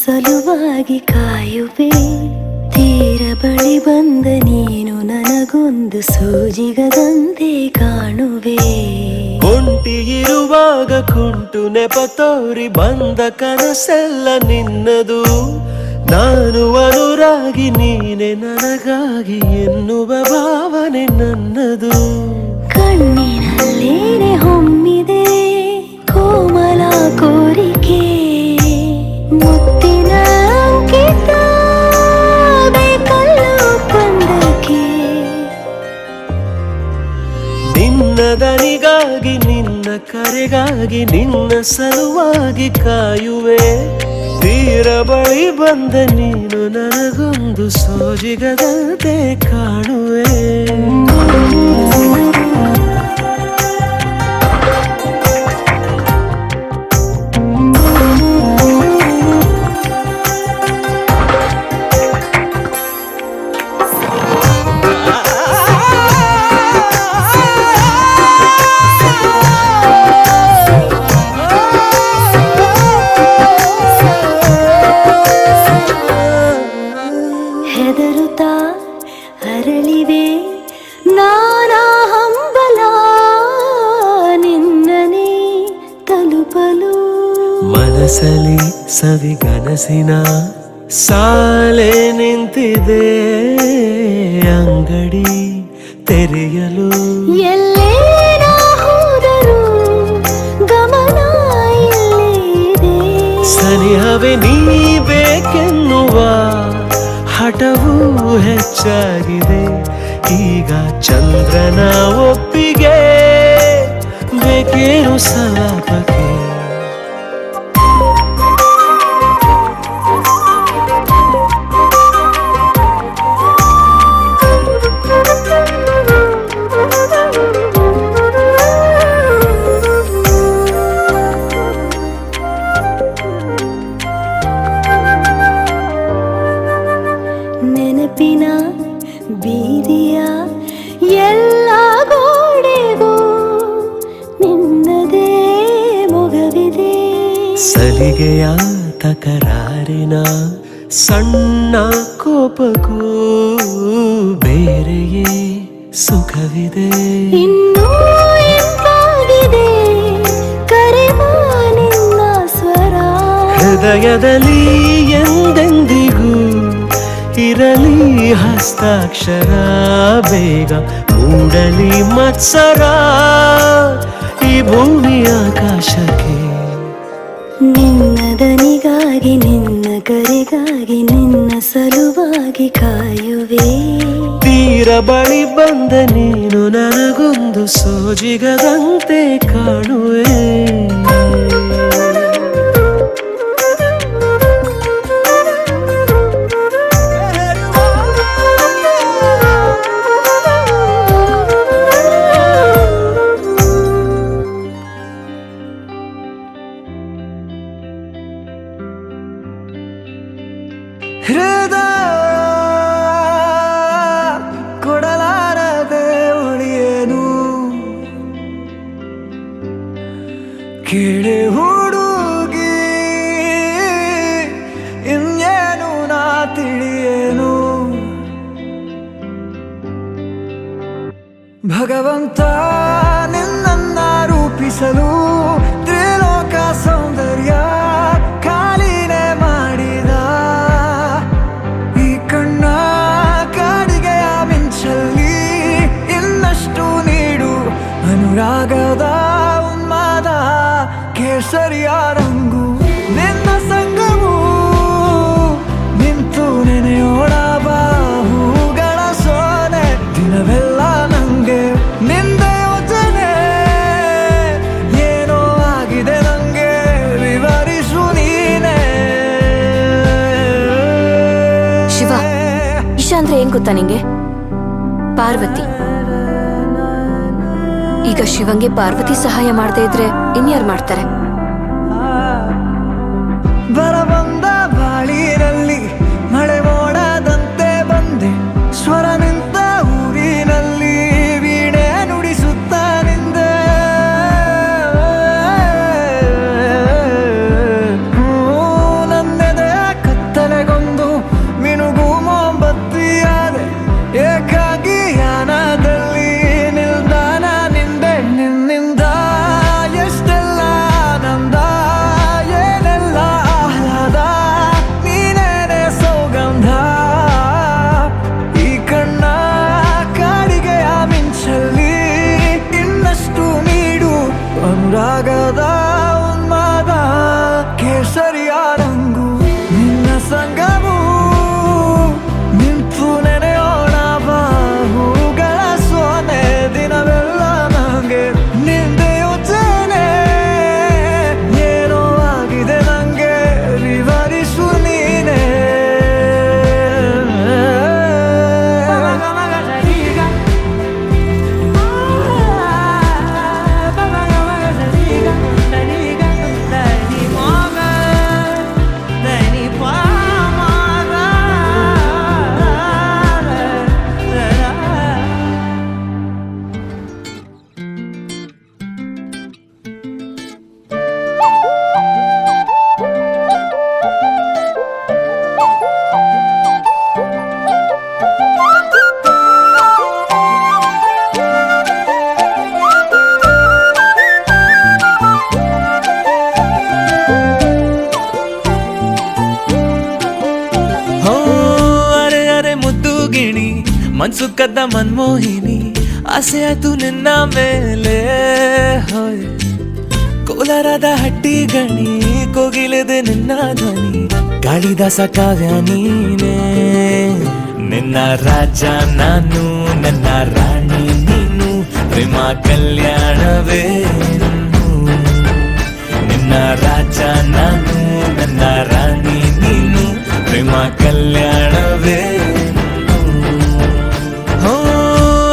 ಸಲುವಾಗಿ ಕಾಯುವೆ. ತೀರ ಬಳಿ ಬಂದ ನೀನು ನನಗೊಂದು ಸೂಜಿಗದಂತೆ ಕಾಣುವೆ. ಒಂಟಿ ಇರುವಾಗ ಕುಂಟು ನೆಪ ತೋರಿ ಬಂದ ಕನಸೆಲ್ಲ ನಿನ್ನದು. ನಾನು ಅನುರಾಗಿ ನೀನೆ ನನಗಾಗಿ ಎನ್ನುವ ಭಾವನೆ ನನ್ನದು. ಕಣ್ಣಿನಲ್ಲೇನೆ ಹೊಮ್ಮಿದೆ ಕೋಮಲ ಕೋರಿಕೆ, ಮುತ್ತಿನ ಅಂಕಿತ ಬೇಕಲ್ಲ ಒಪ್ಪಂದಕ್ಕೆ. ನಿನ್ನ ದನಿಗಾಗಿ ನಿನ್ನ ಕರೆಗಾಗಿ ನಿನ್ನ ಸಲುವಾಗಿ ಕಾಯುವೆ. ತೀರ ಬಳಿ ಬಂದ ನೀನು ನನಗೊಂದು ಸೋಜಿಗದಂತೆ ಕಾಣುವೆ. ಹೆದರುತ್ತಾ ಅರಳಿವೆ ನಾನಾ ಹಂಬಲ ನಿನ್ನನೇ ತಲುಪಲು. ಮನಸಲಿ ಸವಿಗನಸಿನ ಸಾಲೆ ನಿಂತಿದೆ, ಅಂಗಡಿ ತೆರೆಯಲು. ಎಲ್ಲೇ ನಾ ಹೋದರೂ ಗಮನ ಇಲ್ಲೇ ಇದೆ. ಸನಿಹವೇ ನೀ ಬೇಕೆನ್ನುವ ಹಠವೂ ಹೆಚ್ಚಾಗಿದೆ. ಈಗ ಚಂದ್ರನ ಒಪ್ಪಿಗೆ ಬೇಕೇನು ಸಲಾಪಕ್ಕೆ. ನೆನಪಿನ ಬೀದಿಯ ಎಲ್ಲ ಗೋಡೆಗೂ ನಿನ್ನದೇ ಮೊಗವಿದೆ. ಸಲಿಗೆಯ ತಕರಾರಿನ ಸಣ್ಣ ಕೋಪಕ್ಕೂ ಬೇರೆಯೇ ಸುಖವಿದೆ. ಇನ್ನೂ ಎಂತಾಗಿದೆ ಕರೆವ ನಿನ್ನ ಸ್ವರ. ಹೃದಯದಲ್ಲಿ ಎಂದೆಂದಿಗೂ ಇರಲಿ ಹಸ್ತಾಕ್ಷರ. ಬೇಗ ಮೂಡಲಿ ಮತ್ಸರ ಈ ಭೂಮಿ ಆಕಾಶಕ್ಕೆ. ನಿನ್ನ ದನಿಗಾಗಿ ನಿನ್ನ ಕರೆಗಾಗಿ ನಿನ್ನ ಸಲುವಾಗಿ ಕಾಯುವೆ. ತೀರ ಬಳಿ ಬಂದ ನೀನು ನನಗೊಂದು ಸೋಜಿಗದಂತೆ ಕಾಣುವೆ. ಹೃದಯ ಕೊಡಲಾರದೆ ಉಳಿಯೇನು, ಕೇಳಿ ಹುಡುಗಿ ಇನ್ನೇನು ನಾ ತಿಳಿಯೇನು. ಭಗವಂತ ನಿನ್ನನ್ನ ರೂಪಿಸಲು ತ್ರಿಲೋಕ ಸೌಂದರ್ಯ ಕಾಲಿನೇ ಮಾಡಿದ. ಈ ಕಣ್ಣ ಕಾಡಿಗೆಯ ಮಿಂಚಲ್ಲಿ ಇನ್ನಷ್ಟು ನೀಡು ಅನುರಾಗದ ಉನ್ಮಾದ ಕೇಸರಿಯ ರಂಗು. ನಿನ್ನ ಸಂಗವು ನಿಂತು ನೆನೆಯೋಣ ಬಾಹುಗಳ ಸೋನೆ. ದಿನವೆಲ್ಲ ನಂಗೆ ನಿಂದ ಯೋಚನೆ ಏನೋ ಆಗಿದೆ ನಂಗೆ ವಿವರಿಸು ನೀನೆ. ಶಿವ, ಇಶಾ ಅಂದ್ರೆ ಏನ್ ಗೊತ್ತಾ ನಿಂಗೆ? ಪಾರ್ವತಿ. ಈಗ ಶಿವಂಗೆ ಪಾರ್ವತಿ ಸಹಾಯ ಮಾಡದೇ ಇದ್ರೆ ಇನ್ಯಾರು ಮಾಡ್ತಾರೆ? ಬರಬಂದ ಬಾಳಿನಲ್ಲಿ ಮಳೆ ಮೋಡದಂತೆ ಬಂದೆ. ಸ್ವರ ನಿಂತ ಊರಿನಲ್ಲಿ ವೀಣೆ ನುಡಿಸುತ್ತ ನಿಂದೆ. ನನ್ನೆದೆಯ ಹೋ ಅರೆ ಅರೆ ಮುದ್ದು ಗಿಣಿ ಮನ್ಸು ಕದ್ದ ಮನ್ಮೋಹಿನಿ ಆಸೆ ಆಯ್ತು ನಿನ್ನ ಮೇಲೆ ಹೋಯ್ ಕೋಲಾರದ ಹಟ್ಟಿ ಗಣಿ ಕೋಗಿಲೆದೆ ನಿನ್ನ ಧ್ವನಿ ಕಾಳಿದಾಸ ಕಾವ್ಯ ನೀನೇ ನಿನ್ನ ರಾಜ ನಾನು ನನ್ನ ರಾಣಿ ನೀನು ಪ್ರೇಮ ಕಲ್ಯಾಣವೇ ನಿನ್ನ ರಾಜ ನಾನು ನನ್ನ ರಾಣಿ ನೀನು ಪ್ರೇಮ ಕಲ್ಯಾಣವೇ ಹೋ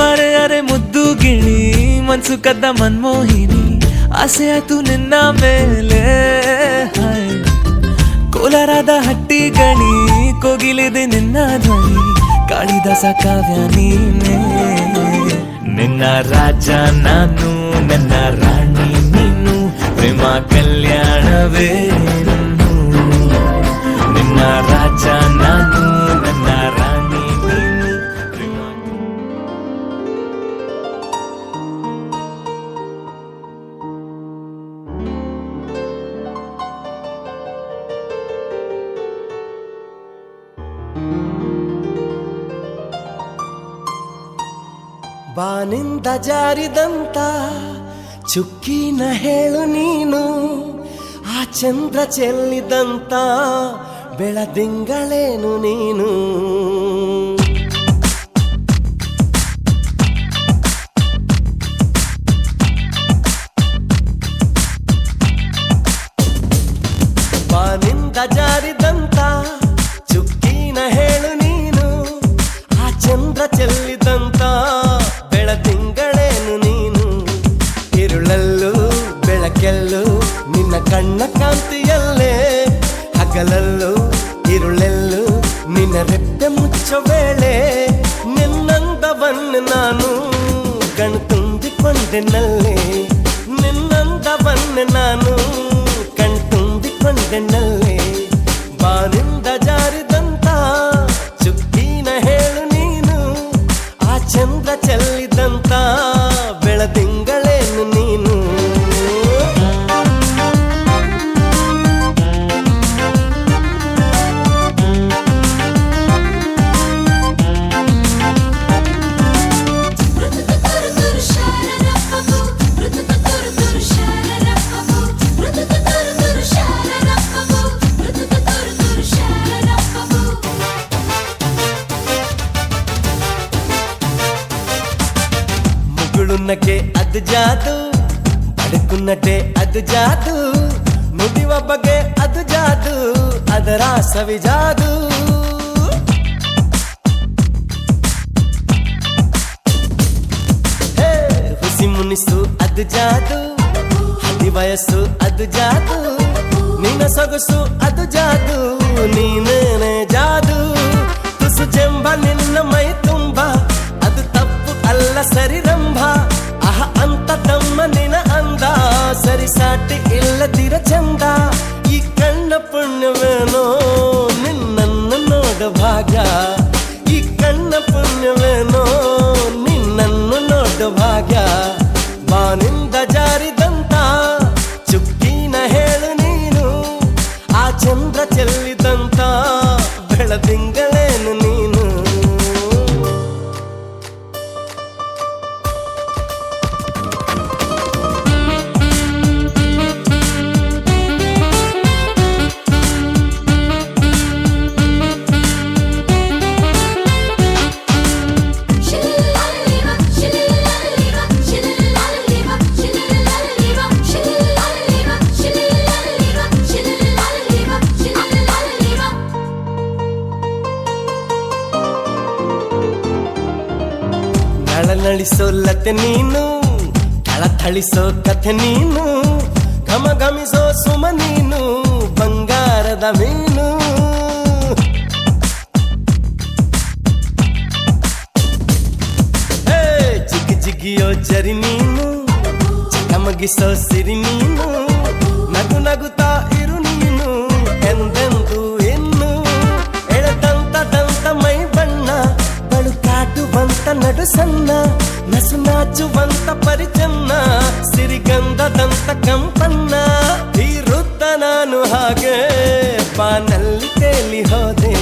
ಅರೆ ಅರೆ ಮುದ್ದು ಗಿಣಿ ಮನ್ಸು ಕದ್ದ ಮನ್ಮೋಹಿನಿ ಆಸೆ ಆಯ್ತು ನಿನ್ನ ಮೇಲೆ ಕೋಲಾರದ ಹಟ್ಟಿ ಗಣಿ ಕೋಗಿಲಿದೆ ನಿನ್ನ ಧ್ವನಿ ಕಾಳಿದಾಸ ಕಾವ್ಯ ನೀನೇ ನಿನ್ನ ರಾಜ ನಾನು ನನ್ನ ರಾಣಿ ನೀನು ಪ್ರೇಮ ಕಲ್ಯಾಣವೇ ನಿನ್ನ ರಾಜ ನಾನು ನನ್ನ ರಾಣಿ ನೀನು ಪ್ರೇಮ ಬಾನಿಂದ ಜಾರಿದಂತ ಚುಕ್ಕಿನ ಹೇಳು ನೀನು ಆ ಚಂದ್ರ ಚೆಲ್ಲಿದಂತ ಬೆಳದಿಂಗಳೇನು ನೀನು ಬಾನಿಂದ ಜಾರಿದಂತ ಚುಕ್ಕಿನ ಹೇಳು ನೀನು ಆ ಚಂದ್ರ ಚೆಲ್ಲಿದಂತ ಬೆಳದಿಂಗಳೇನು ನೀನು ഇരുಳಲ್ಲೂ ಬೆಳಕೆಲ್ಲೂ ನಿನ್ನ ಕಣ್ಣ ಕಾಂತಿಯಲ್ಲೇ ಹಗಲಲ್ಲೂ ഇരുಳೆಲ್ಲೂ ನಿನ್ನ ರೆಪ್ಪೆ ಮುಚ್ಚೋ ವೇಳೆ ನಿನ್ನಂದವನ್ನು ನಾನು ಕಣ್ತುಂಬಿಕೊಂಡೆನಲ್ಲೇ ನಿನ್ನಂದವನ್ನು ನಾನು ಕಣ್ತುಂಬಿಕೊಂಡೆನಲ್ಲೇ ಬಾನಿಂದ ಜಾರಿದಂತ ಚುಕ್ಕಿನ ಹೇಳು ನೀನು ಆ ಚಂದ್ರ ಚೆಲ್ಲಿದಂತ ಬೆಳದಿಂಗಳೇನು ನೀನು ముగుడున్నకే ಅದು ಜಾದು ಬడుಕುನ್ನಟೆ ಅದು ಜಾದು ನುಡಿವ ಬಗೆ ಅದು ಜಾದು ಅದರ ಸವಿ ಜಾದು ಹುಸಿ ಮುನಿಸು ಅದು ಜಾದು ಹದಿ ವಯಸ್ಸು ಅದು ಜಾದು ನಿನ್ನ ಸೊಗಸು ಅದು ಜಾದು ನೀನೇನೆ ಜಾದು ತುಸು ಚೆಂಬ ನಿನ್ನ ಮೈ ತುಂಬ ಅದು ತಪ್ಪು ಅಲ್ಲ ಸರಿರಂಭ ಅಹ ಅಂತ ತಮ್ಮ ನಿನ ಅಂದ ಸರಿಸಾಟಿ ಇಲ್ಲದಿರ ಚಂದ ಈ ಕಣ್ಣ ಪುಣ್ಯವೇನೋ ನಿನ್ನನ್ನು ನೋಡ ಭಾಗ್ಯ ಈ ಕಣ್ಣ ಪುಣ್ಯವೇನೋ ನಿನ್ನನ್ನು ನೋಡ ಭಾಗ್ಯ ಬಾನಿಂದ ಜಾರಿದಂತ ಚುಕ್ಕಿನ ಹೇಳು ನೀನು ಆ ಚಂದ್ರ ಚೆಲ್ಲಿದಂತ ಬೆಳದಿಂಗಳೇನು ನೀನು ನಳಿಸೋ ಲತೆ ನೀನು ಥಳಿಸೋ ಕಥೆ ನೀನು ಘಮ ಘಮಿಸೋ ಸುಮ ನೀನು ಬಂಗಾರದ ಮೀನು ಜಿಗಿ ಜಿಗಿಯೋ ಜರಿ ನೀನು ಚಕಮಗಿಸೋ ಸಿರಿ ನೀನು ನಗು ನಗುತ್ತಾ ಇರು ನೀನು ಎಂದೆಂದು ಇನ್ನು ಎಳೆದಂತ ದಂತ ಮೈ ಬಣ್ಣ ಬಳುಕಾಟುವಂತ ನಡು ಸಣ್ಣ ನಸು ನಾಚುವಂತ ಪರಿಚನ್ನ ಸಿರಿಗಂಧದಂತ ಕಂಪನ್ನ ಬೀರುತ್ತ ನಾನು ಹಾಗೆ ಪಾನಲ್ಲಿ ತೇಲಿ ಹೋದೆ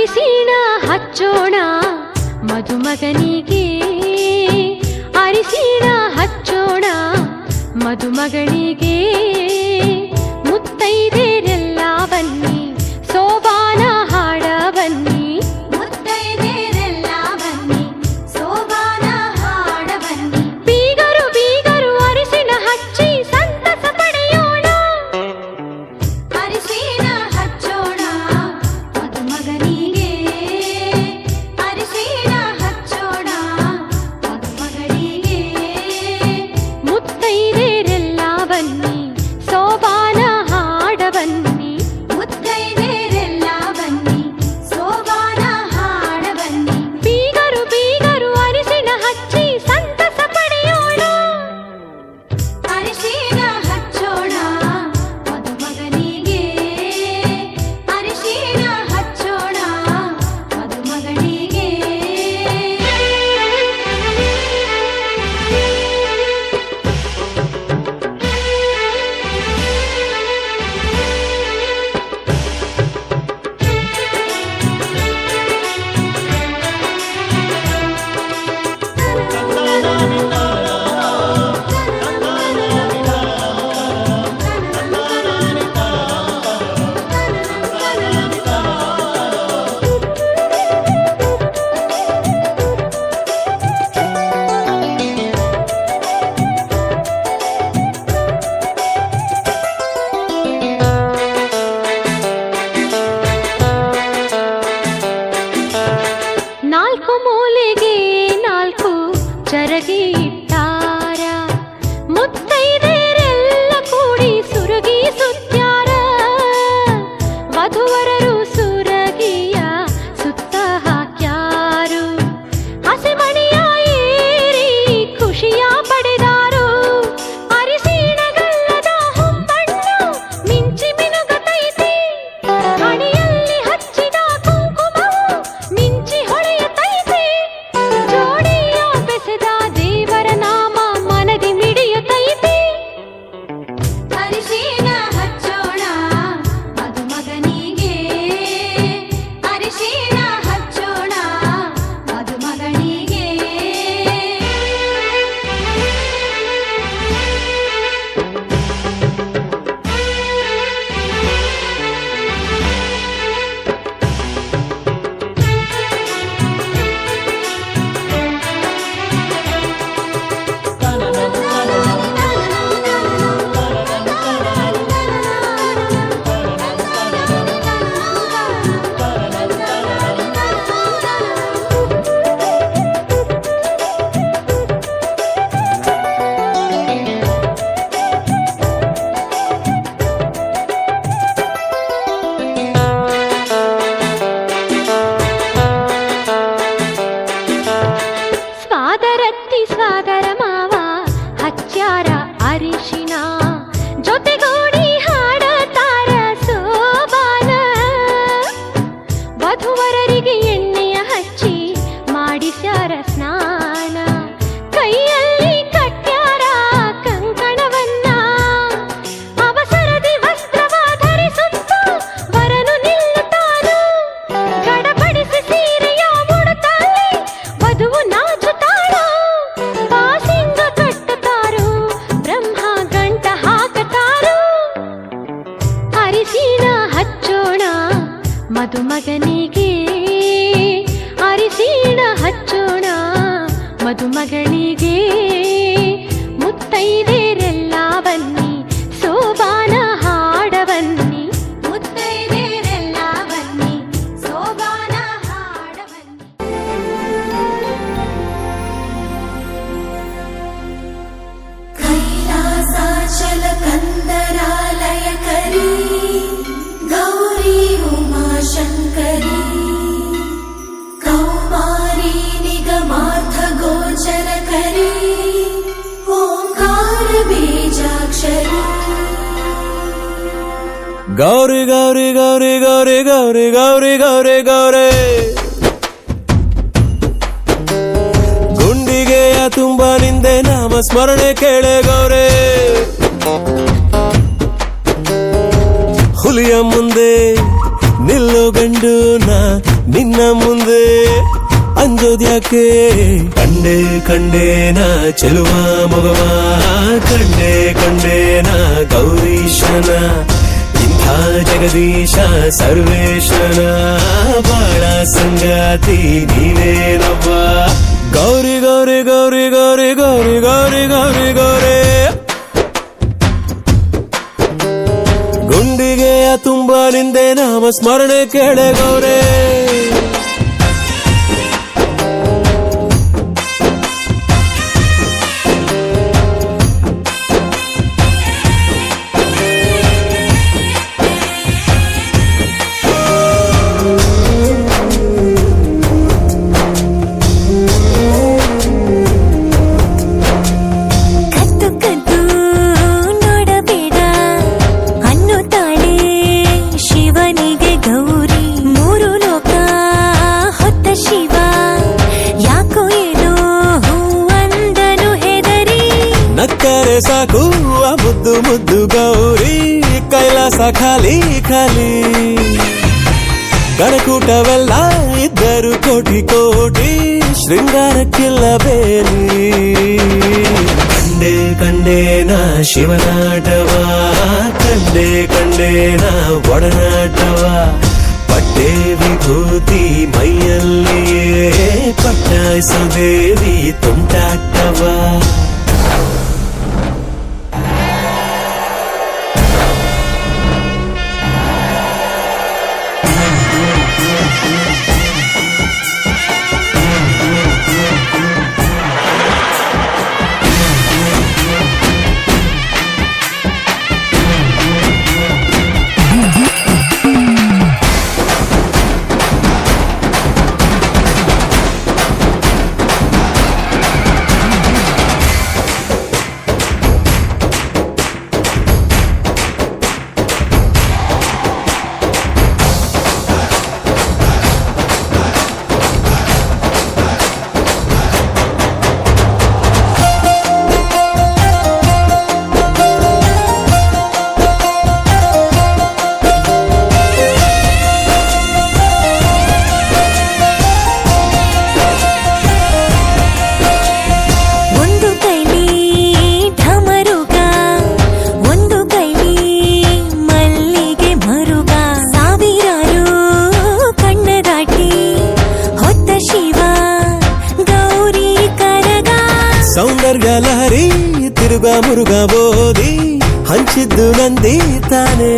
ಅರಿಶಿಣ ಹಚ್ಚೋಣ ಮದುಮಗನಿಗೆ, ಅರಿಶಿಣ ಹಚ್ಚೋಣ ಮದುಮಗಳಿಗೆ. ಮುತ್ತೈದೆರೆಲ್ಲ ಬನ್ನಿ ಸೋಬಾನ ಹಾಡ ಬನ್ನಿ, ಮುತ್ತೈದೆರೆಲ್ಲ ಬನ್ನಿ ಸೋಬಾನ ಹಾಡ ಬನ್ನಿ. ಬೀಗರು ಬೀಗರು ಅರಿಶಿಣ ಹಚ್ಚಿ ಸಂತಸ ಪಡೆಯೋಣ, ಅರಿಶಿಣ ಹಚ್ಚೋಣ ಮದುಮಗನಿಗೆ, ಅರಿಶಿಣ ಹಚ್ಚೋಣ ಮದುಮಗಳಿಗೆ. ಮುತ್ತೈದೆರೆಲ್ಲ ಬನ್ನಿ ಸೋಬಾನ ಹಾಡ ಬನ್ನಿ, ಮುತ್ತೈದೆರೆಲ್ಲ ಬನ್ನಿ ಸೋಬಾನ ಹಾಡ ಬನ್ನಿ. ಬೀಗರು ಬೀಗರು ಅರಿಶಿಣ ಹಚ್ಚಿ ಸಂತಸ ಪಡೆಯೋಣ, ಅರಿಶಿಣ ಹಚ್ಚೋಣ ಮದುಮಗನಿಗೆ, ಅರಿಶಿಣ ಹಚ್ಚೋಣ ಮದುಮಗನಿಗೆ. ನಾಲ್ಕು ಮೂಲೆಗೆ ನಾಲ್ಕು ಚರಗಿ ಇಟ್ಟಾರ, ಮುತ್ತೈದೆರೆಲ್ಲ ಕೂಡಿ ಸುರಗಿ ಸುತ್ಯಾರ. ವಧುವರರು ಸುರಗಿಯ ಸುತ್ತ ಹಾಕ್ಯಾರು, ಹಸೆಮಣಿಯ ಏರಿ ಖುಷಿಯ ಪಡೆದಾರು. ಅರಿಶಿಣಗಲ್ಲದ ಹೊಂಬಣ್ಣು ಮಿಂಚಿ ಮಿನುಗತೈತಿ, ಹಣೆಯಲ್ಲಿ ಹಚ್ಚಿದ ಕುಂಕುಮವು ಮಿಂಚಿ ಹೊಳೆಯತೈತಿ. ಜೋಡಿಯ ಬೆಸೆದ ದೇವರ ನಾಮ ಮನದಿ ಮಿಡಿಯುತ್ತೈತಿ. ಅರಿಶಿಣ ಹಚ್ಚೋಣ ಮದುಮಗನಿಗೆ, ಅರಿಶಿಣ ಹಚ್ಚೋಣ ಮದುಮಗನಿಗೆ. ಸ್ವಾದರತ್ತಿ ಸ್ವಾದರ ಮಾವ ಹಚ್ಚಾರ ಅರಿಶಿಣ, ಜೊತೆಗೂಡಿ ಹಾಡತಾರ ಸೋಬಾನ. ವಧುವರರಿಗೆ ಎಣ್ಣೆಯ ಹಚ್ಚಿ ಮಾಡಿಸ್ಯಾರ ಸ್ನಾನ, ಕೈಯಲ್ಲಿ ಕಟ್ಯಾರ ಕಂಕಣವನ್ನ. ಅವಸರದಿ ವಸ್ತ್ರವ ಧರಿಸುತ್ತ ವರನು ನಿಲ್ಲುತ್ತಾನು, ಗಡಪಡಿಸಿ ಸೀರೆಯ ಮುಡುತ್ತಾಳೆ ವಧುವು ನಾಚುತ್ತಾಳು. ಬಾಸಿಂಗ ಕಟ್ಟುತ್ತಾರು ಬ್ರಹ್ಮ ಗಂಟ ಹಾಕತಾರು. ಅರಿಶಿಣ ಹಚ್ಚೋಣ ಮದುಮಗನಿಗೆ, ಅರಿಶಿಣ ಹಚ್ಚೋಣ ಮದುಮಗಳಿಗೆ. ಮುತ್ತೈದೆರೆಲ್ಲ ಬನ್ನಿ ಸೋಬಾನ ಹಾಡ ಬನ್ನಿ, ಮುತ್ತೈದೆರೆಲ್ಲ ಬನ್ನಿ ಸೋಬಾನ ಹಾಡ ಬನ್ನಿ. कैलासाचल कंदरालय करी गौरी उमा शंकरी, कौमारी निगमार्थ गोचर करी ओंकार बीजाक्षरी. ಗೌರಿ ಗೌರಿ ಗೌರಿ ಗೌರಿ ಗೌರಿ ಗೌರಿ ಗೌರಿ ಗೌರಿ, ಗುಂಡಿಗೆಯ ತುಂಬ ನಿಂದೆ ನಾಮ ಸ್ಮರಣೆ ಕೇಳೆ ಗೌರಿ. ಹುಲಿಯ ಮುಂದೆ ನಿಲ್ಲು ಗಂಡು ನಾ ನಿನ್ನ ಮುಂದೆ ಅಂಜೋದ್ಯಾಕೆ ಕಂಡೆ ಕಂಡೇನ ಚೆಲುವ ಮಗವ ಕಂಡೆ ಕಂಡೇನ ಗೌರೀಶನ ಇಂಥ ಜಗದೀಶ ಸರ್ವೇಶನ ಬಾಳ ಸಂಗಾತಿ ನೀನೇನವ್ವ ಗೌರಿ ಗೌರಿ ಗೌರಿ ಗೌರಿ ಗೌರಿ ಗೌರಿ ಗೌರಿ ಗೌರಿ ಗುಂಡಿಗೆಯ ತುಂಬ ನಿಂದೆ ನಾಮ ಸ್ಮರಣೆ ಕೇಳೆ ಗೌರೇ ಕದ್ದು ಕದ್ದು ನೋಡಬೇಡ ಅನ್ನುತ್ತಾಳೆ ಶಿವನಿಗೆ ಗೌರಿ ಮೂರು ಲೋಕ ಹೊತ್ತ ಶಿವ ಯಾಕೋ ಏನೋ ಹೂವಂದನು ಹೆದರಿ ನಕ್ಕರೆ ಸಾಕು ಆ ಮುದ್ದು ಮುದ್ದು ಗೌರಿ ಕೈಲಾಸ ಖಾಲಿ ಖಾಲಿ ಗಣಕೂಟವೆಲ್ಲ ಇದ್ದರು ಕೋಟಿ ಕೋಟಿ ಶೃಂಗಾರಕ್ಕಿಲ್ಲ ಬೇಲಿ ಕಂಡೆ ಕಂಡೇನ ಶಿವನಾಟವ ಕಂಡೆ ಕಂಡೇನ ಒಡನಾಟವ ಪಟ್ಟೆ ವಿಭೂತಿ ಮೈಯಲ್ಲಿಯೇ ಪಟ್ಟಾಯಿಸು ದೇವಿ ತುಂಟಾಟವ ಒಂದು ಕೈಲಿ ಢಮರುಗ ಒಂದು ಕೈಲಿ ಮಲ್ಲಿಗೆ ಮರುಗ ಸಾವಿರಾರು ಕಣ್ಣ ದಾಟಿ ಹೊತ್ತ ಶಿವ ಗೌರಿ ಕರಗ ಸೌಂದರ್ಯ ಲಹರಿ ತಿರುಗ ಮುರುಗ ಬೋದಿ ಹಂಚಿದ್ದು ನಂದಿ ತಾನೆ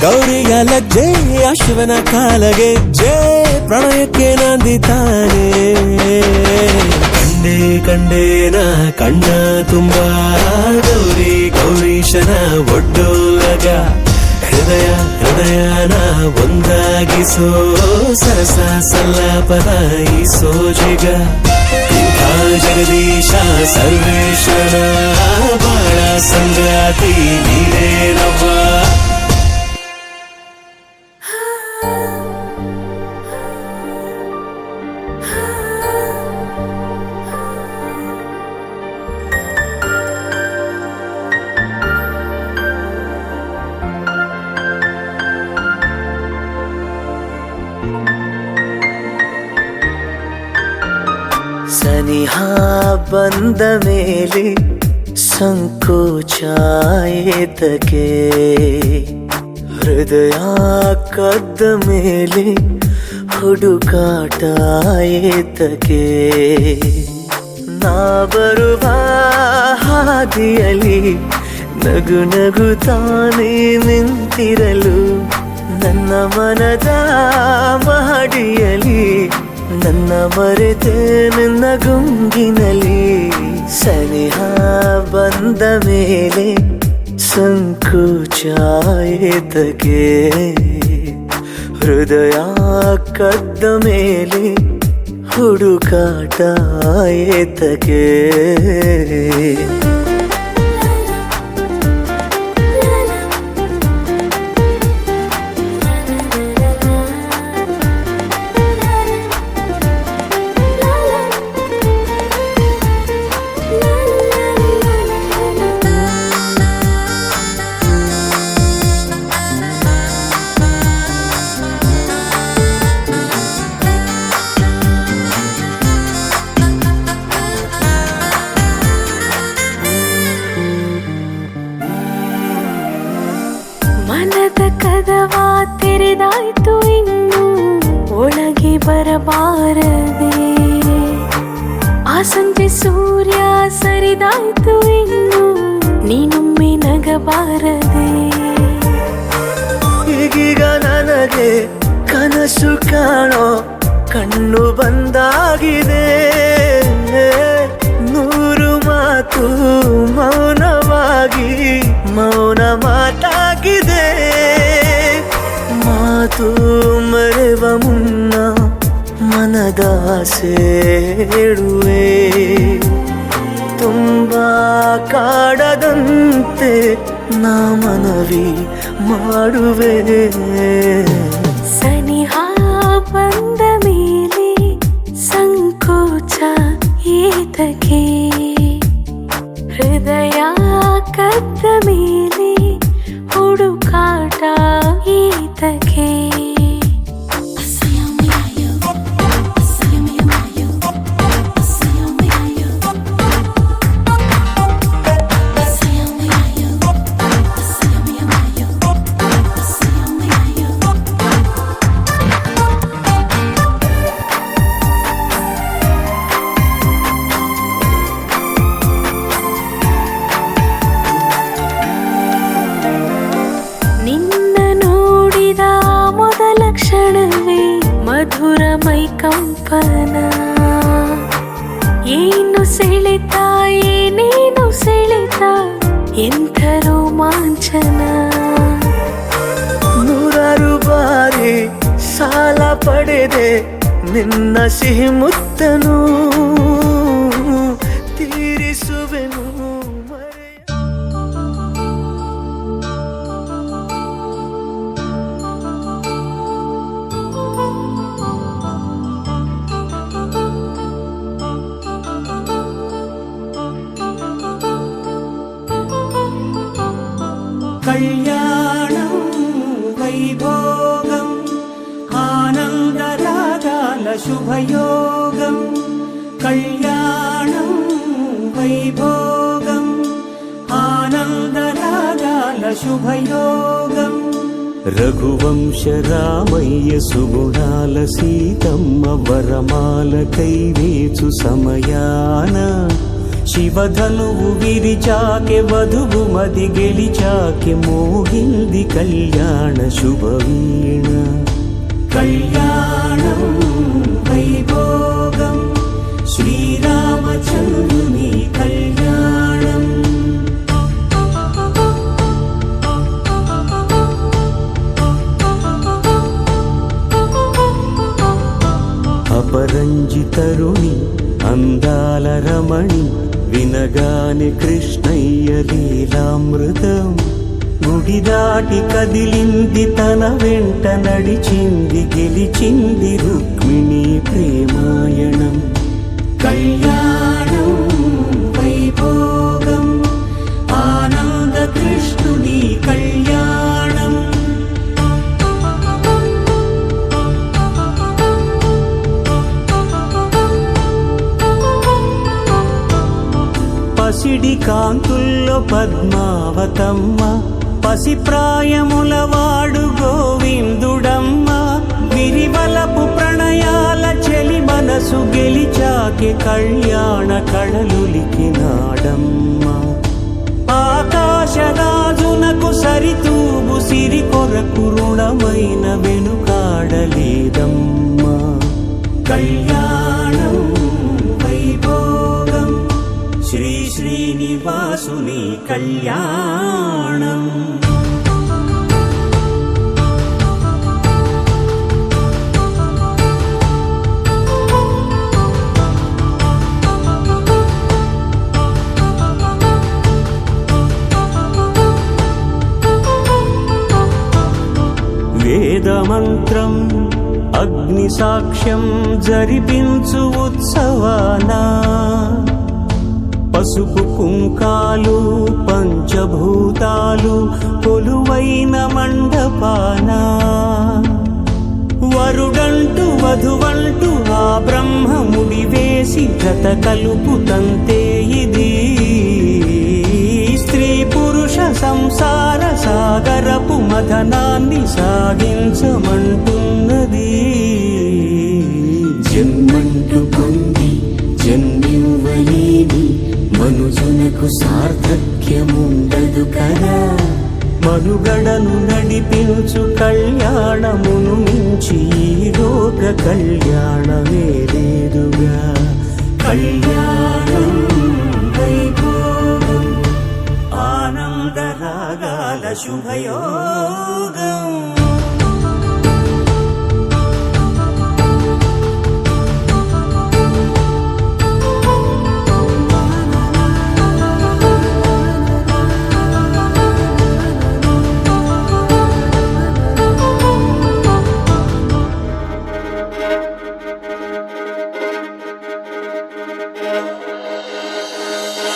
ಗೌರಿಯ ಲಜ್ಜೆ ಶಿವನ ಕಾಲಗೆಜ್ಜೆ ಪ್ರಣಯಕ್ಕೆ ನಂದಿ ತಾನೆ ಕಂಡೆ ಕಂಡೇನ ಕಣ್ಣ ತುಂಬ ಗೌರಿ ಗೌರೀಶನ ಒಡ್ಡೋಲಗ ಹೃದಯ ಹೃದಯನ ಒಂದಾಗಿಸೋ ಸರಸ ಸಲ್ಲಾಪದ ಈ ಸೋಜಿಗ ಇಂಥ ಜಗದೀಶ ಸರ್ವೇಶನ ಬಾಳ ಸಂಗಾತಿ ನೀನೇನವ್ವ ಸನಿಹ ಬಂದ ಮೇಲೆ ಸಂಕೋಚ ಏತಕ್ಕೆ ಹೃದಯ ಕದ್ದ ಮೇಲೆ ಹುಡುಕಾಟ ಏತಕ್ಕೆ ನಾ ಬರುವ ಹಾದಿಯಲ್ಲಿ ನಗು ನಗು ತಾನೇ ನಿಂತಿರಲು ನನ್ನ ಮನದ ಮಹಡಿಯಲ್ಲಿ ನನ್ನ ಮರೆತೆ ನಿನ್ನ ಗುಂಗಿನಲ್ಲಿ ಸನಿಹ ಬಂದ ಮೇಲೆ ಸಂಕೋಚ ಏತಕ್ಕೆ ಹೃದಯ ಕದ್ದ ಮೇಲೆ ಹುಡುಕಾಟ ಏತಕ್ಕೆ ಸಂಜೆ ಸೂರ್ಯ ಸರಿದಾಯ್ತು ಇನ್ನು ನೀನೊಮ್ಮೆ ನಗಬಾರದೆ. ಈಗೀಗ ನನಗೆ ಕನಸು ಕಾಣೋ ಕಣ್ಣು ಬಂದಾಗಿದೆ. ನೂರು ಮಾತು ಮೌನವಾಗಿ ಮೌನ ಮಾತಾಗಿದೆ. ಮಾತು ಮರೆವ ಮುನ್ನ ಮನದಾಸೆ ಹೇಳುವೆ. ತುಂಬಾ ಕಾಡದಂತೆ ನಾ ಮನವಿ ಮಾಡುವೆ. ಸನಿಹ ಬಂದ ಮೇಲೆ ಸಂಕೋಚ ಏತಕ್ಕೆ, ಹೃದಯ ಕದ್ದ ಮೇಲೆ ಹುಡುಕಾಟ ಏತಕ್ಕೆ. ಮಧುರ ಮೈ ಕಂಪನ ಏನು ಸೆಳೆತ ಏನೇನು ಸೆಳೆತ ಎಂಥ ರೋಮಾಂಚನ. ನೂರಾರು ಬಾರಿ ಸಾಲ ಪಡೆದೆ ನಿನ್ನ ಸಿಹಿ ಮುತ್ತನು ತೀರಿಸುವೆನು. కళ్యాణం వైభోగం ఆనందరాగాల శుభయోగం. కళ్యాణం వైభోగం ఆనందరాగాల శుభయోగం. రఘువంశ రామయ్య సుగుణాల సీతమ్మ వరమాల కైవేచు సమయాన శివధనువు విరిచాకె వధువు మది గెలిచాకె మోగింది కళ్యాణ శుభవీణ. కళ్యాణం వైభోగం శ్రీరామచంద్రుని కళ్యాణం. అపరంజి తరుణి అందాల రమణి వినగానే కృష్ణయ్య లీలామృతం. గుడి దాటి కదిలింది తన వెంట నడిచింది గెలిచింది రుక్మిణి ప్రేమాయణం. కళ్యాణం వైభోగం ఆనంద కృష్ణుని కళ్యాణం. పసిడి కాంతుల్లో పద్మావతమ్మ పసి ప్రాయముల వాడు గోవిందుడమ్మ. విరివలపు ప్రణయాల చెలి మనసు గెలిచాకే కళ్యాణ కళలులికినాడమ్మ. ఆకాశరాజునకు సరితూగు సిరి కొరకు రుణమైన వెనుకాడలేదమ్మ. కళ్యాణం వైభోగం శ్రీ శ్రీనివాసుని కళ్యాణం. వేదమంత్రం అగ్ని సాక్ష్యం జరిపించు ఉత్సవానా. పసుపు కుంకాలు పంచభూతాలు కొలువైన మండపాన. వరుడంటూ వధువంటూ ఆ బ్రహ్మముడి వేసి జత కలుపుతంతే ఇది. స్త్రీ పురుష సంసార సాగరపు మథనాన్ని సాగించమంటున్నది. జన్మంటూ పొంది జన్మివ్వని మనుగడను నడిపించు కళ్యాణమును మించి ఈ లోక కళ్యాణమే లేదుగా. కళ్యాణం వైభోగం ఆనంద రాగాల శుభయోగం.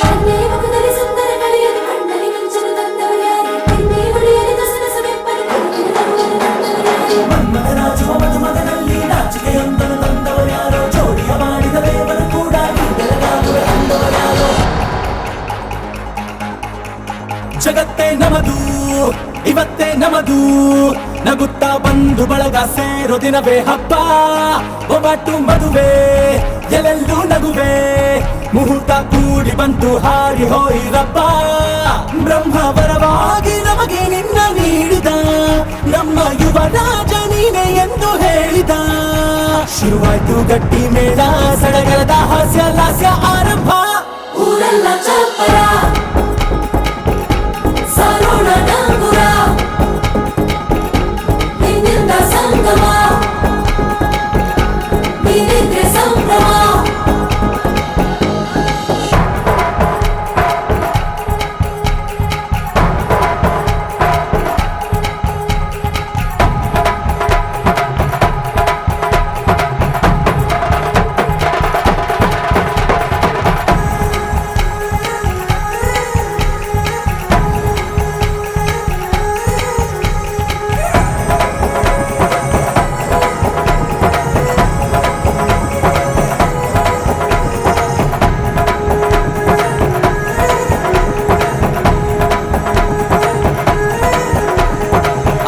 ಕಣ್ಣೇ ಮುಖದಲ್ಲಿ ಸುಂದರ ಕಳೆಯಲು ಕಣ್ಣಲ್ಲಿ ಮಿಂಚಲು ತಂದವರು ಯಾರು? ಕಣ್ಣೇ ಹೊಳೆಯಲು ದಸರ ಸವೆಪ್ಪಲು ಕಣ್ಣಲ್ಲಿ ತಂದವರು ಯಾರು? ಮನ್ಮಥರಾಜುವ ಮಧುಮಗನಲ್ಲಿ ನಾಚಿಕೆಯೊಂದನ್ನು ತಂದವರ್ಯಾರೋ, ಜೋಡಿಯ ಮಾಡಿದ ದೇವರು ಕೂಡ ಬೆಳಗಾಗುವೆ ಅಂದವರ್ಯಾರೋ. ಜಗತ್ತೇ ನಮದು ಇವತ್ತೇ ನಮದು, ನಗುತ್ತಾ ಬಂಧು ಬಳಗ ಸೇರೋ ದಿನವೇ ಹಬ್ಬ. ಒಬ್ಬಟ್ಟು ಮದುವೆ ಎಲ್ಲೆಲ್ಲೂ ನಗುವೆ, ಮುಹೂರ್ತ ಕೂಡಿ ಬಂತು ಹಾರಿ ಹೋಯಿರಪ್ಪ. ಬ್ರಹ್ಮವರವಾಗಿ ನಮಗೆ ನಿನ್ನ ನೀಡಿದ, ನಮ್ಮ ಯುವರಾಜ ನೀನೆ ಎಂದು ಹೇಳಿದ. ಶುರುವಾಯ್ತು ಗಟ್ಟಿ ಮೇಳ, ಸಡಗರದ ಹಾಸ್ಯ ಲಾಸ್ಯ ಆರಂಭ. ಊರೆಲ್ಲ ಚಪ್ಪರ ಸಾರೋಣ ಡಂಗುರ, ನಿನ್ನಿಂದ ಸಂಗಮ ನೀನಿದ್ರೆ ಸಂಭ್ರಮ.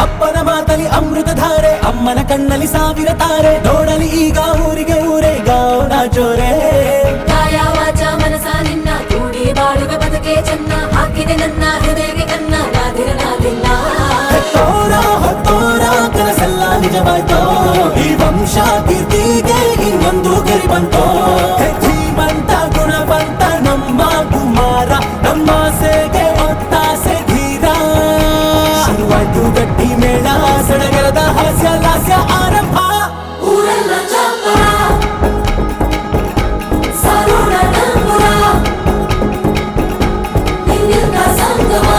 ಅಪ್ಪನ ಮಾತಲಿ ಅಮೃತ ಧಾರೆ, ಅಮ್ಮನ ಕಣ್ಣಲ್ಲಿ ಸಾವಿರ ತಾರೆ. ನೋಡಲಿ ಈಗ ಊರಿಗೆ ಊರೇ ಗಾವನ ಜೋರೆ. ಕಾಯ ವಾಚ ಮನಸ ನಿನ್ನ ಕೂಡಿ ಬಾಳುವೆ ಬದುಕೆ ಚೆನ್ನ, ಹಾಕಿದೆ ನನ್ನ ಹೃದಯಕ್ಕೆ ಕನ್ನ ನಾದಿರನಾದಿಲ್ಲ. ಹೆತ್ತೋರ ಹೊತ್ತೋರ ಕನಸೆಲ್ಲ ನಿಜವಾಯ್ತೋ, ಈ ವಂಶ ಕೀರ್ತಿಗೆ ಇನ್ನೊಂದು ಗೆರಿ ಬಂತೋ. ಧೀಮಂತ ಗುಣವಂತ ನಮ್ಮ ಕುಮಾರ, ನಮ್ಮ ಸೇಗೆ ಒತ್ತಾಸೆ ಧೀರ. ಶುರುವಾಯ್ತು ಗಟ್ಟಿ ಮೇಳ, ಸಡಗರದ ಹಾಸ್ಯ ಲಾಸ್ಯ ಆರಂಭ. ಊರೆಲ್ಲ ಚಪ್ಪರ ಸಾರೋಣ ಡಂಗುರ, ನಿನ್ನಿಂದ ಸಂಗಮ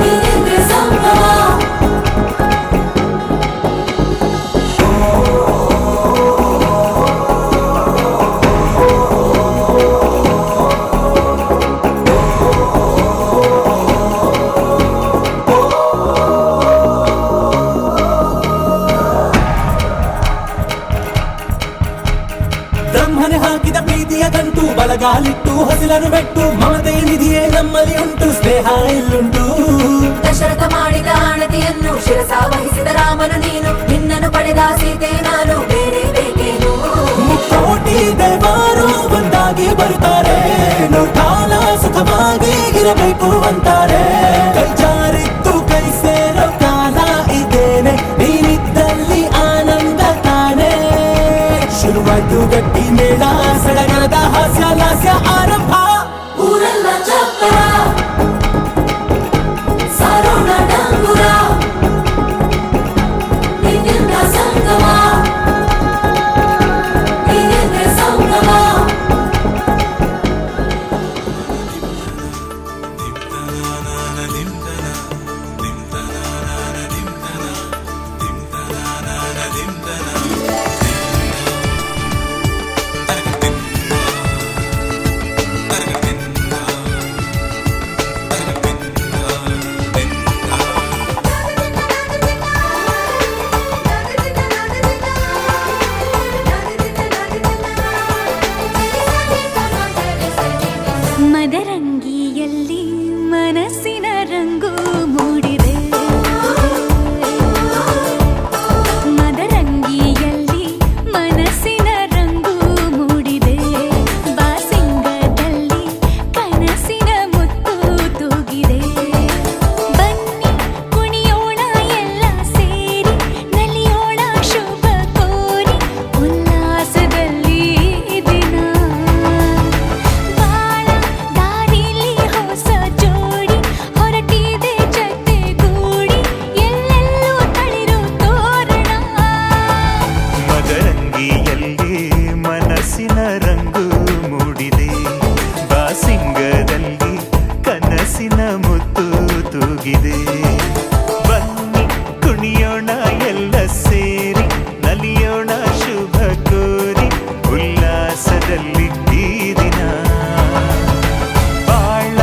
ನೀನಿದ್ರೆ ಸಂಭ್ರಮ. ಬ್ರಹ್ಮನೆ ಹಾಕಿದ ಪ್ರೀತಿಯ ಗಂಟು, ಬಲಗಾಲಿಟ್ಟು ಹಸಿಲನ್ನು ಮೆಟ್ಟು. ಮಮತೆ ನಿಧಿಯೇ ನಮ್ಮಲ್ಲಿ ಉಂಟು, ಸ್ನೇಹ ಇಲ್ಲುಂಟು. ದಶರಥ ಮಾಡಿದ ಆಣತಿಯನ್ನು ಶಿರಸ ವಹಿಸಿದ ರಾಮನು ನೀನು, ನಿನ್ನನ್ನು ಪಡೆದ ಸೀತೆ ನಾನು, ಬೇರೆ ಬೇಕೇನು? ಮುಕ್ಕೋಟಿ ದೇವರು ಒಂದಾಗಿ ಬರುತ್ತಾರೆ, ಕಾಲ ಸುಖವಾಗಿ ಇರಬೇಕು ಅಂತಾರೆ. ಕೈ ಜಾರಿತ್ತು ಕೈ ಸೇರೋ ಕಾಲ ಇದೇನೆ, ನೀನಿದ್ದಲ್ಲಿ ಆನಂದ ತಾನೆ. ಶುರುವಾಯ್ತು ಗಟ್ಟಿ ಮೇಳ, ಸಡಗರದ ಹಾಸ್ಯ ಲಾಸ್ಯ ಆರಂಭ. ಊರೆಲ್ಲ ಚಪ್ಪರ ಸಾರೋಣ ಡಂಗುರ, ನಿನ್ನಿಂದ ಸಂಗಮ ನೀನಿದ್ರೆ ಸಂಭ್ರಮ. ಮದರಂಗಿಯಲ್ಲಿ ಮನಸ್ಸಿನ ರಂಗು ಮೂಡಿದೆ, ಮದರಂಗಿ ಎಲ್ಲ ಸೇರಿ ನಲಿಯೋಣ ಶುಭ ಕೋರಿ ಉಲ್ಲಾಸದಲ್ಲಿ ಈ ದಿನ ಬಾಳ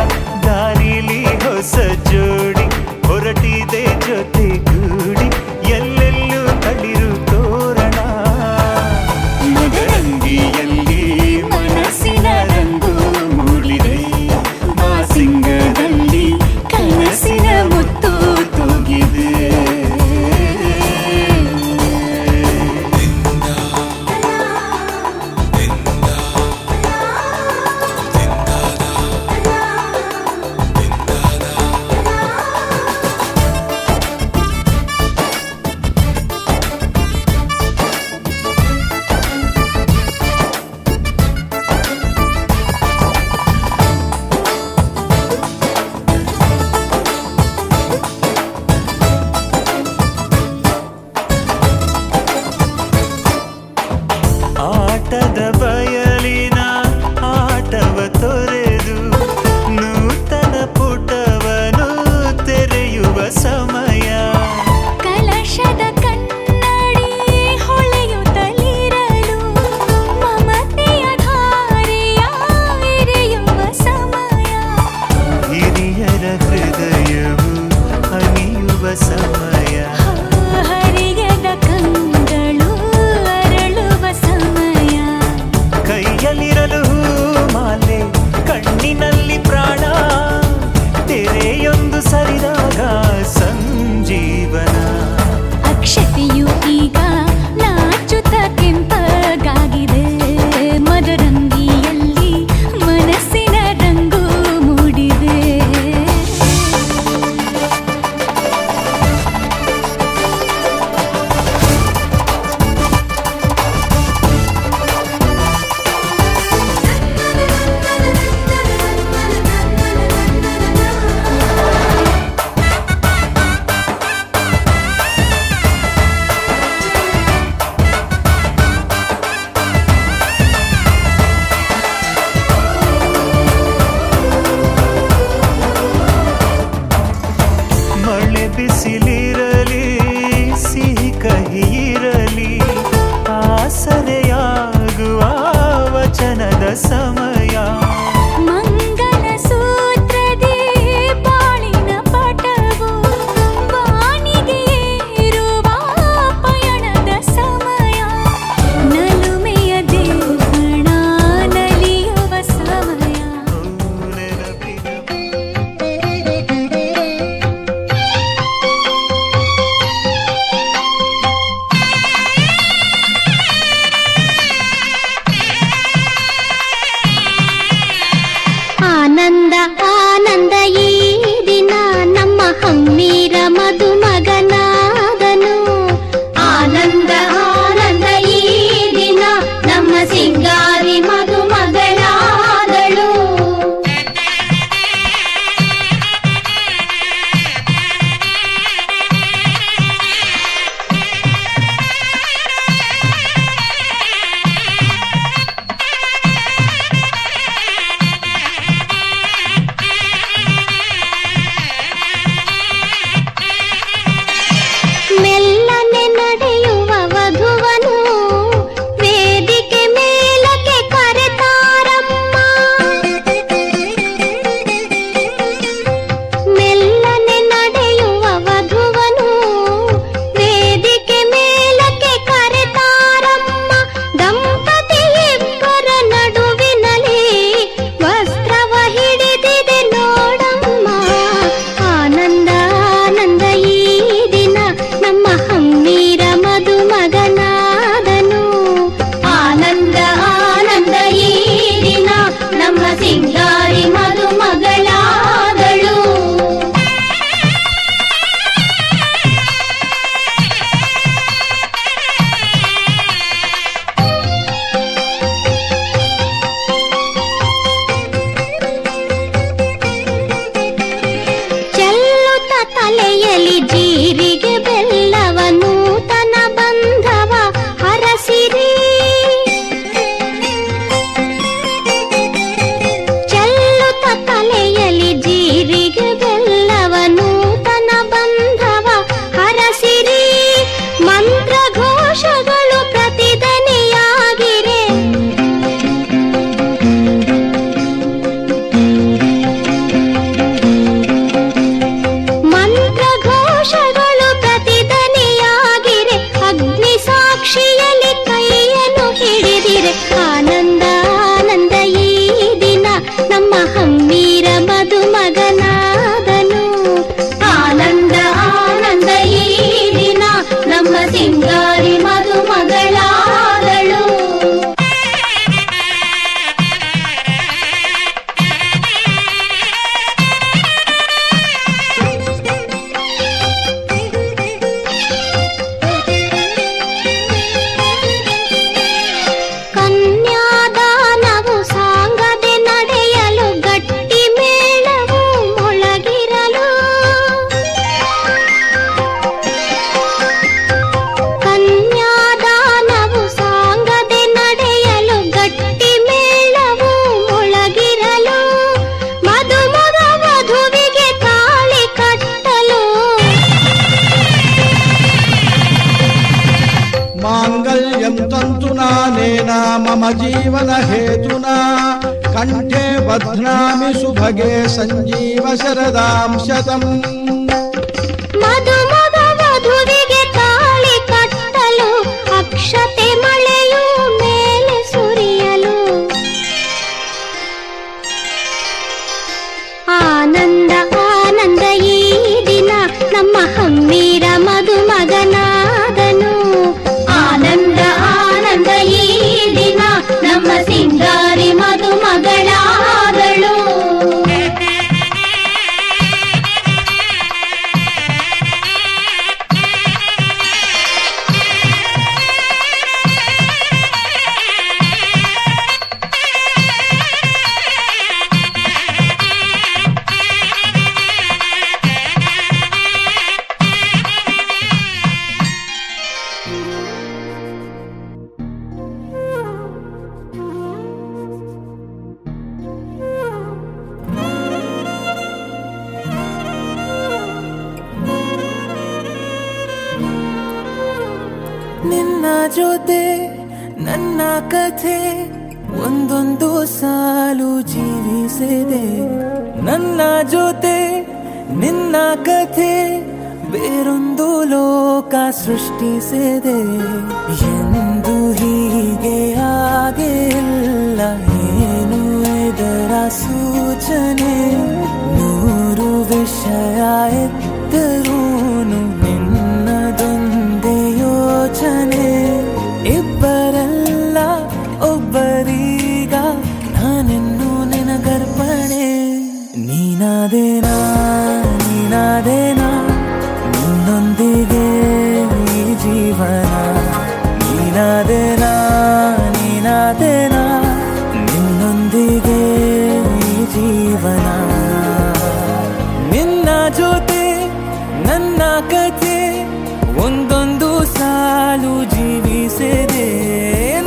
ದಾರಿಲಿ ಹೊಸ ಜೋಡಿ ಹೊರಟಿದೆ ಜೊತೆಗೂಡಿ ಎಲ್ಲೆಲ್ಲೂ ತಳಿರು ತೋರಣ ಮದರಂಗಿಯಲ್ಲಿ ಮನಸ್ಸಿನ ರಂಗು ಮೂಡಿದೆ ಬಾಸಿಂಗದಲ್ಲಿ ಕನಸಿನ ಮುತ್ತು ತೂಗಿದೆ ಸಿಂಗಾರಿ ಮದುಮಗಳಾದಳು. ಕನ್ಯಾದಾನವು ಸಾಂಗದೆ ನಡೆಯಲು ಗಟ್ಟಿ ಮೇಳವು ಮೊಳಗಿರಲು. ಕನ್ಯಾದಾನವು ಸಾಂಗದೆ ನಡೆಯಲು ಗಟ್ಟಿ ಮೇಳವು ಮೊಳಗಿರಲು. ಮದುಮಗ ವಧುವಿಗೆ ತಾಳಿ ಕಟ್ಟಲು. माङ्गल्यं तन्तुनानेना मम जीवन हेतुना कण्ठे बध्नामि सुभगे सञ्जीव शरदां शतम्. ಮದುಮಗ ವಧುವಿಗೆ ತಾಳಿ ಕಟ್ಟಲು ಅಕ್ಷತೆ ಮಳೆಯು ಮೇಲೆ ಸುರಿಯಲು. ಆನಂದ ಆನಂದ ಈ ದಿನ ನಮ್ಮ ಹಮ್ಮೀರ ಮದುಮಗನಾದನು. ಆನಂದ ಆನಂದ ಈ ದಿನ ನಮ್ಮ ಸಿಂಗಾರಿ ಮದುಮಗಳಾದಳು. ನಿನ್ನ ಜೊತೆ ನನ್ನ ಕಥೆ ಒಂದೊಂದು ಸಾಲು ಜೀವಿಸಿದೆ. ನನ್ನ ಜೊತೆ ನಿನ್ನ ಕಥೆ ಬೇರೊಂದು ಲೋಕ ಸೃಷ್ಟಿಸಿದೆ. ಎಂದು ಹೀಗೆ ಆಗಿಲ್ಲ ಏನು ಇದರ ಸೂಚನೆ. ನೂರು ವಿಷಯ ಎತ್ತರೂನು ನಿನ್ನದೊಂದೇ ಯೋಚನೆ. ಇಬ್ಬರಲ್ಲ ಒಬ್ಬರೀಗ ನಾನೆನ್ನು ನಿನಗರ್ಪಣೆ. ನೀನಾದೇನಾ ನೀನಾದೇನಾ ನಿನ್ನೊಂದಿಗೆ ಈ ಜೀವನ. ನೀನಾದೇನಾ ನೀನಾದೇನಾ ನಿನ್ನೊಂದಿಗೆ ಈ ಜೀವನ. ನಿನ್ನ ಜೊತೆ ನನ್ನ ಕಥೆ ಒಂದೊಂದು ಸಾಲು ಜೀವಿಸಿದೆ.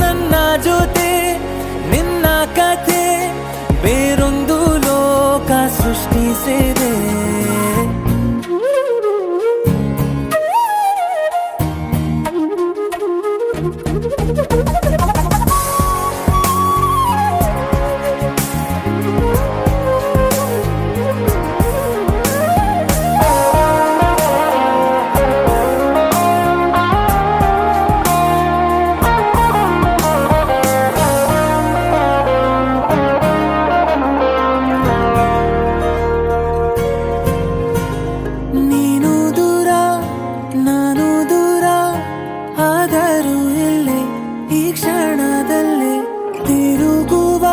ನನ್ನ ಜೊತೆ ನಿನ್ನ ಕಥೆ ಬೇರೊಂದು ಲೋಕ ಸೃಷ್ಟಿಸಿದೆ. ನೀನು ದೂರ ನಾನು ದೂರ ಆದರೂ ಇಲ್ಲೇ ಈ ಕ್ಷಣದಲ್ಲಿ ತಿರುಗುವ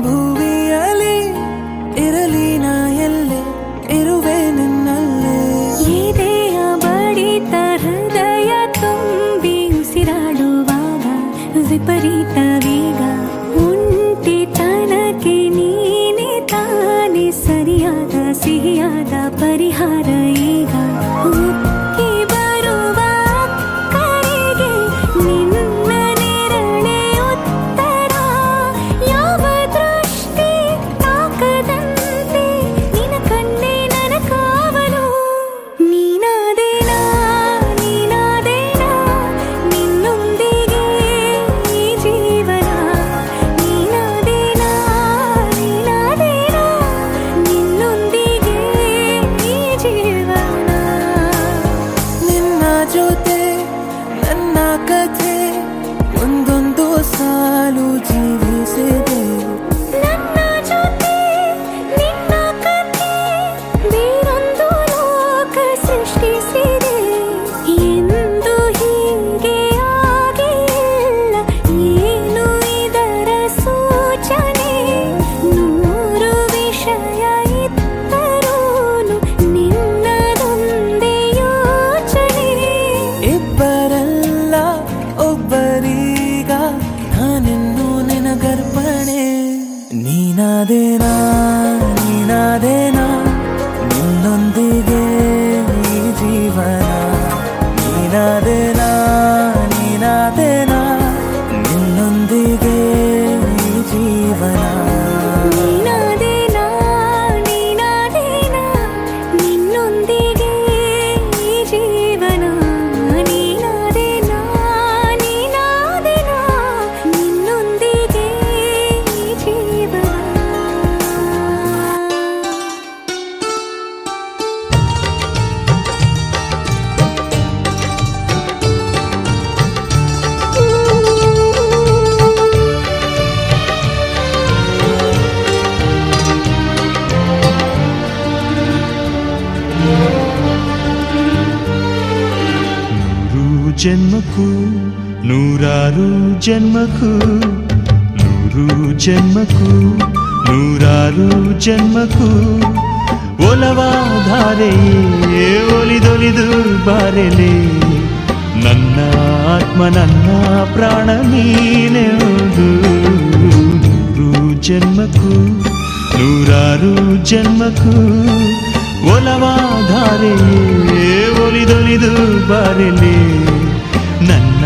ಭುವಿಯಲ್ಲಿ ಇರಲಿ ನಾ ಎಲ್ಲೆ ಇರುವೆ ನಿನ್ನಲ್ಲೇ. ಎದೆಯ ಬಡಿತ ಹೃದಯ ತುಂಬಿ ಉಸಿರಾಡುವಾಗ ವಿಪರೀತ ವೇಗ. ಒಂಟಿತನಕ್ಕೆ ನೀನೆ ತಾನೆ ಸರಿಯಾದ ಸಿಹಿಯಾದ ಪರಿಹಾರ ಈಗ. ಉಕ್ಕಿ ಬರುವ ಕರೆಗೆ ನಿನ್ನ ನೆರಳೆ ಉತ್ತರ. ಯಾವ ದೃಷ್ಟಿ ತಾಕದಂತೆ ನಿನ ಕಣ್ಣೆ ನನ್ನ ಕಾವಲು. ನೀನಾದೇನಾ ನೀನಾದೇನಾ ನಿನ್ನೊಂದಿಗೆ ಈ ಜೀವನ. ನೀನಾದೇನಾ ನೀನಾದೇನಾ ನಿನ್ನೊಂದಿಗೆ ಈ ಜೀವನ. ನಿನ್ನ ಜೊತೆ ನನ್ನ ಕಥೆ ಒಂದೊಂದು ಸಾಲು ಜೀವಿಸಿದೆ. ನನ್ನ ಜೊತೆ ನಿನ್ನ ಕಥೆ ಬೇರೊಂದು ಲೋಕ ಸೃಷ್ಟಿಸಿದೆ. ಎಂದು ಹೀಗೆ ಜನ್ಮಕ್ಕೂ ನೂರಾರು ಜನ್ಮಕ್ಕೂ ನೂರು ಜನ್ಮಕ್ಕೂ ನೂರಾರು ಜನ್ಮಕ್ಕೂ ಒಲವಾಧಾರೆಯೇ ಒಲಿದೊಲಿದು ಬಾರೆಲೆ ನನ್ನ ಆತ್ಮ ನನ್ನ ಪ್ರಾಣ ನೀನೆಂದು ನೂರು ಜನ್ಮಕ್ಕೂ ನೂರಾರು ಜನ್ಮಕ್ಕೂ ಒಲವಾಧಾರೆಯೇ ಒಲಿದೊಲಿದು ಬಾರೆಲೆ ನನ್ನ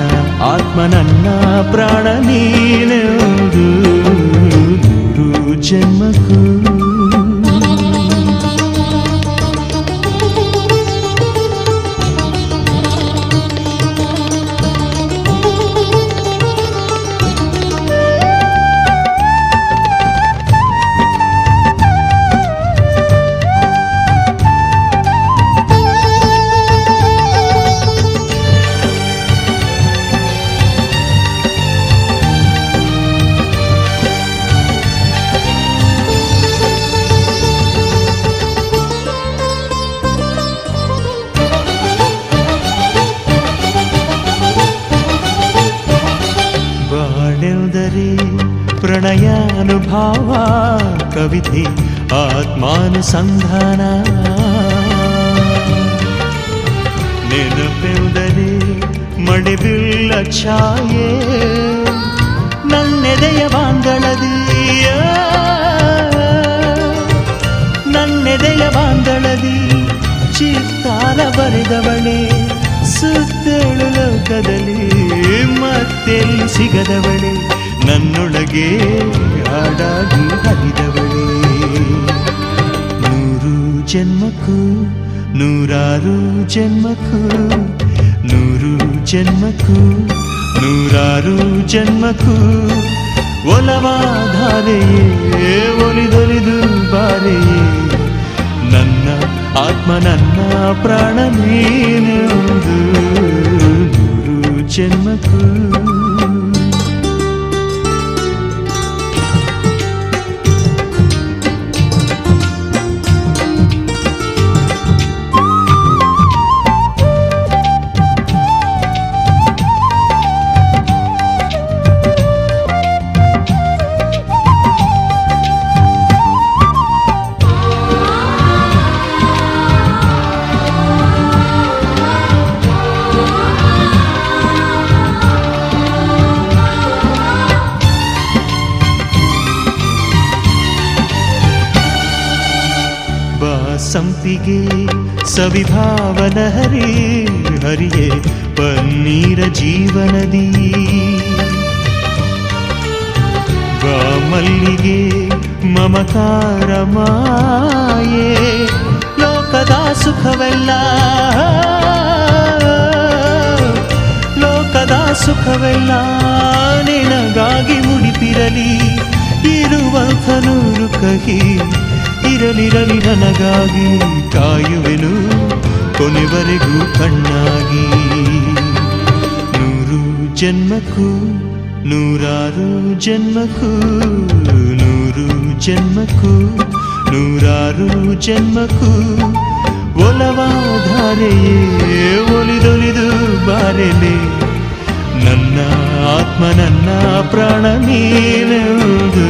ಆತ್ಮ ನನ್ನ ಪ್ರಾಣ ನೀನೆಂದು ನೂರು ಜನ್ಮಕ್ಕೂ ಬಾಳೆವುದರೆ ಪ್ರಣಯಾನುಭಾವ ಕವಿತೆ ಆತ್ಮಾನುಸಂಧಾನ ನೆನಪೆವುದರೆ ಮಳೆಬಿಲ್ಲ ಛಾಯೆ ನನ್ನೆದೆಯ ಬಾಂದಳದಿಯ ನನ್ನೆದೆಯ ಬಾಂದಳದಿ ಚಿತ್ತಾರ ಬರೆದವಳೆ ಸುತ್ತೇಳು ಲೋಕದಲ್ಲಿ ಮತ್ತೆಲ್ಲಿ ಸಿಗದವಳೆ ನನ್ನೊಳಗೆ ಹಾಡಾಗಿ ಹರಿದವಳೆ ನೂರು ಜನ್ಮಕ್ಕೂ ನೂರಾರು ಜನ್ಮಕ್ಕೂ ನೂರು ಜನ್ಮಕ್ಕೂ ನೂರಾರು ಜನ್ಮಕ್ಕೂ ಒಲವಾಧಾರೆಯೇ ಒಲಿದೊಲಿದು ಬಾರೆಯೇ ನನ್ನ ಆತ್ಮ ನನ್ನ ಪ್ರಾಣ ನೀನೆಂದು ನೂರು ಜನ್ಮಕ್ಕೂ ಸಂಪಿಗೆ ಸವಿಭಾವನ ಹರಿ ಹರಿಯೇ ಪನ್ನೀರ ಜೀವನದಿ ಮಲ್ಲಿಗೆ ಮಮಕಾರ ಮಾಯೆ ಲೋಕದ ಸುಖವೆಲ್ಲ ಲೋಕದ ಸುಖವೆಲ್ಲ ನಿನಗಾಗಿ ಮುಡಿಪಿರಲಿ ಇರುವಂಥ ನೂರು ಕಹಿ ಇರಲಿರಲಿ ನನಗಾಗಿ ಕಾಯುವೆನು ಕೊನೆವರೆಗೂ ಕಣ್ಣಾಗಿ ನೂರು ಜನ್ಮಕ್ಕೂ ನೂರಾರು ಜನ್ಮಕ್ಕೂ ನೂರು ಜನ್ಮಕ್ಕೂ ನೂರಾರು ಜನ್ಮಕ್ಕೂ ಒಲವಾಧಾರೆಯೇ ಒಲಿದೊಲಿದು ಬಾರೆಲೆ ನನ್ನ ಆತ್ಮ ನನ್ನ ಪ್ರಾಣ ನೀನೆಂದು